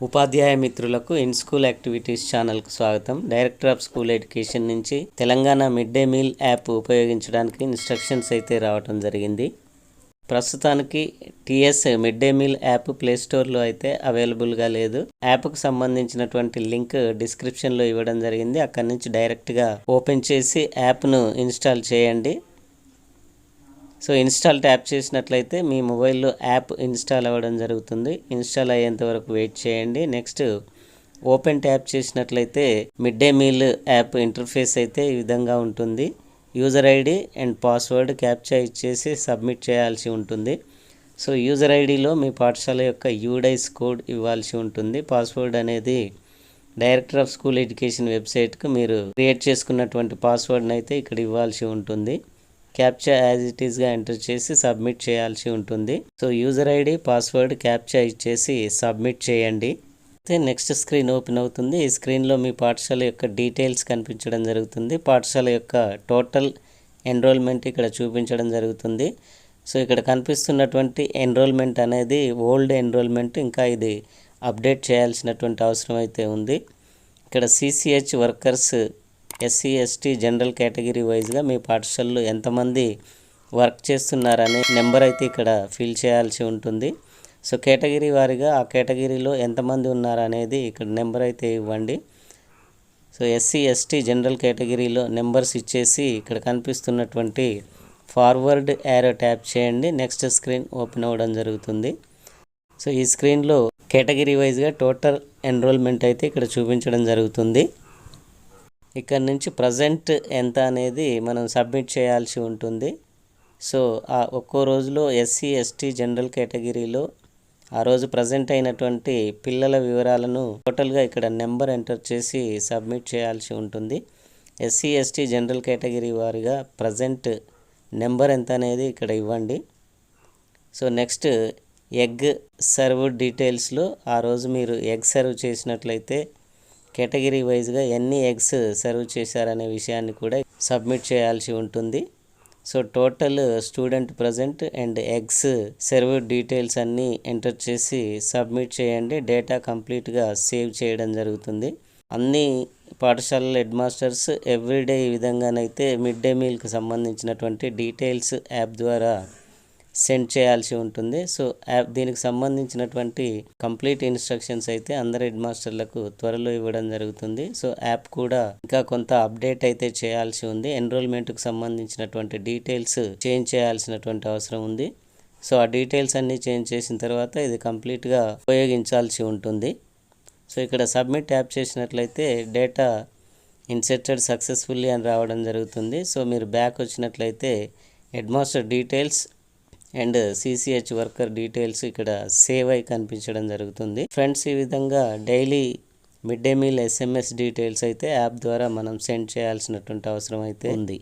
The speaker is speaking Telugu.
ఉపాధ్యాయ మిత్రులకు ఇన్ స్కూల్ యాక్టివిటీస్ ఛానల్కు స్వాగతం. డైరెక్టర్ ఆఫ్ స్కూల్ ఎడ్యుకేషన్ నుంచి Telangana mid day meal app ఉపయోగించడానికి ఇన్స్ట్రక్షన్స్ అయితే రావడం జరిగింది. ప్రస్తుతానికి TS mid day meal app ప్లేస్టోర్లో అయితే అవైలబుల్గా లేదు. యాప్కు సంబంధించినటువంటి లింక్ డిస్క్రిప్షన్లో ఇవ్వడం జరిగింది. అక్కడి నుంచి డైరెక్ట్గా ఓపెన్ చేసి యాప్ను ఇన్స్టాల్ చేయండి. సో ఇన్స్టాల్ ట్యాప్ చేసినట్లయితే మీ మొబైల్లో యాప్ ఇన్స్టాల్ అవ్వడం జరుగుతుంది. ఇన్స్టాల్ అయ్యేంత వరకు వెయిట్ చేయండి. నెక్స్ట్ ఓపెన్ ట్యాప్ చేసినట్లయితే mid day meal app interface అయితే ఈ విధంగా ఉంటుంది. User ID and password captcha ఇచ్చేసి సబ్మిట్ చేయాల్సి ఉంటుంది. సో యూజర్ ఐడిలో మీ పాఠశాల యొక్క యూడైస్ కోడ్ ఇవ్వాల్సి ఉంటుంది. పాస్వర్డ్ అనేది డైరెక్టర్ ఆఫ్ స్కూల్ ఎడ్యుకేషన్ వెబ్సైట్కు మీరు క్రియేట్ చేసుకున్నటువంటి పాస్వర్డ్ని అయితే ఇక్కడ ఇవ్వాల్సి ఉంటుంది. క్యాప్చా యాజ్ ఇట్ ఈస్గా ఎంటర్ చేసి సబ్మిట్ చేయాల్సి ఉంటుంది. So user ID password captcha ఇచ్చేసి సబ్మిట్ చేయండి. అయితే నెక్స్ట్ స్క్రీన్ ఓపెన్ అవుతుంది. ఈ స్క్రీన్లో మీ పాఠశాల యొక్క డీటెయిల్స్ కనిపించడం జరుగుతుంది. పాఠశాల యొక్క టోటల్ ఎన్రోల్మెంట్ ఇక్కడ చూపించడం జరుగుతుంది. సో ఇక్కడ కనిపిస్తున్నటువంటి ఎన్రోల్మెంట్ అనేది ఓల్డ్ ఎన్రోల్మెంట్, ఇంకా ఇది అప్డేట్ చేయాల్సినటువంటి అవసరం అయితే ఉంది. ఇక్కడ CCH workers SC ST general category వైజ్గా మీ పాఠశాలలో ఎంతమంది వర్క్ చేస్తున్నారనే నెంబర్ అయితే ఇక్కడ ఫిల్ చేయాల్సి ఉంటుంది. సో కేటగిరీ వారీగా ఆ కేటగిరీలో ఎంతమంది ఉన్నారనేది ఇక్కడ నెంబర్ అయితే ఇవ్వండి. సో ఎస్సీ ఎస్టీ జనరల్ కేటగిరీలో నెంబర్స్ ఇచ్చేసి ఇక్కడ కనిపిస్తున్నటువంటి ఫార్వర్డ్ యారో ట్యాప్ చేయండి. నెక్స్ట్ స్క్రీన్ ఓపెన్ అవ్వడం జరుగుతుంది. సో ఈ స్క్రీన్లో కేటగిరీ వైజ్గా టోటల్ ఎన్రోల్మెంట్ అయితే ఇక్కడ చూపించడం జరుగుతుంది. ఇక్కడ నుంచి ప్రజెంట్ ఎంత అనేది మనం సబ్మిట్ చేయాల్సి ఉంటుంది. సో ఆ ఒక్కో రోజులో ఎస్సీ ఎస్టీ జనరల్ కేటగిరీలో ఆ రోజు ప్రజెంట్ అయినటువంటి పిల్లల వివరాలను టోటల్గా ఇక్కడ నెంబర్ ఎంటర్ చేసి సబ్మిట్ చేయాల్సి ఉంటుంది. ఎస్సీ ఎస్టీ జనరల్ కేటగిరీ వారిగా ప్రజెంట్ నెంబర్ ఎంత అనేది ఇక్కడ ఇవ్వండి. సో నెక్స్ట్ ఎగ్ సర్వ్డ్ డీటెయిల్స్లో ఆ రోజు మీరు ఎగ్ సర్వ్ చేసినట్లయితే కేటగిరీ వైజ్గా ఎన్ని ఎగ్స్ సర్వ్ చేశారనే విషయాన్ని కూడా సబ్మిట్ చేయాల్సి ఉంటుంది. So total student present and eggs served details అన్నీ ఎంటర్ చేసి సబ్మిట్ చేయండి. డేటా కంప్లీట్గా సేవ్ చేయడం జరుగుతుంది. అన్ని పాఠశాలల హెడ్ మాస్టర్స్ ఎవ్రీడే ఈ విధంగానైతే మిడ్ డే మీల్కి సంబంధించినటువంటి డీటెయిల్స్ యాప్ ద్వారా సెండ్ చేయాల్సి ఉంటుంది. సో యాప్ దీనికి సంబంధించినటువంటి కంప్లీట్ ఇన్స్ట్రక్షన్స్ అయితే అందరు హెడ్ మాస్టర్లకు త్వరలో ఇవ్వడం జరుగుతుంది. సో యాప్ కూడా ఇంకా కొంత అప్డేట్ అయితే చేయాల్సి ఉంది. ఎన్రోల్మెంట్కి సంబంధించినటువంటి డీటెయిల్స్ చేంజ్ చేయాల్సినటువంటి అవసరం ఉంది. సో ఆ డీటెయిల్స్ అన్నీ చేంజ్ చేసిన తర్వాత ఇది కంప్లీట్గా ఉపయోగించాల్సి ఉంటుంది. సో ఇక్కడ సబ్మిట్ ట్యాప్ చేసినట్లయితే డేటా ఇన్సెర్టెడ్ సక్సెస్ఫుల్లీ అని రావడం జరుగుతుంది. సో మీరు బ్యాక్ వచ్చినట్లయితే head master details and CCH worker details ఇక్కడ సేవ్ అయి కనిపించడం జరుగుతుంది. ఫ్రెండ్స్, ఈ విధంగా daily mid day meal SMS details అయితే యాప్ ద్వారా మనం సెండ్ చేయాల్సినటువంటి అవసరం అయితే ఉంది.